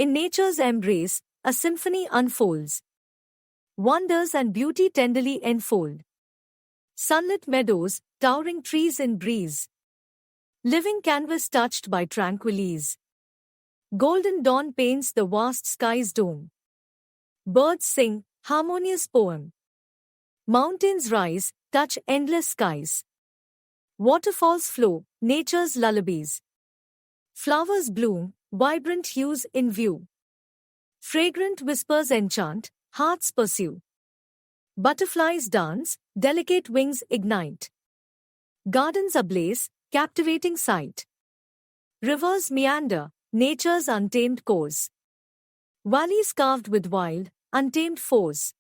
In nature's embrace, a symphony unfolds. Wonders and beauty tenderly enfold. Sunlit meadows, towering trees in breeze. Living canvas touched by tranquil ease. Golden dawn paints the vast sky's dome. Birds sing, harmonious poem. Mountains rise, touch endless skies. Waterfalls flow, nature's lullabies. Flowers bloom, vibrant hues in view. Fragrant whispers enchant, hearts pursue. Butterflies dance, delicate wings ignite. Gardens ablaze, captivating sight. Rivers meander, nature's untamed course. Valleys carved with wild, untamed foes.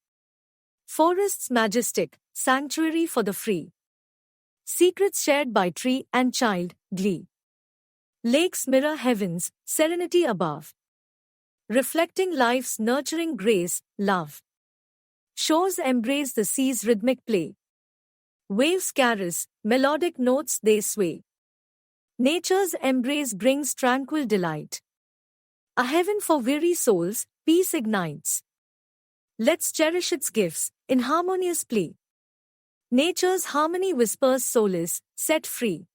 Forests majestic, sanctuary for the free. Secrets shared by tree and child, glee. Lakes mirror heaven's serenity above. Reflecting life's nurturing grace, love. Shores embrace the sea's rhythmic play. Waves caress, melodic notes they sway. Nature's embrace brings tranquil delight. A heaven for weary souls, peace ignites. Let's cherish its gifts, in harmonious play. Nature's harmony whispers solace, set free.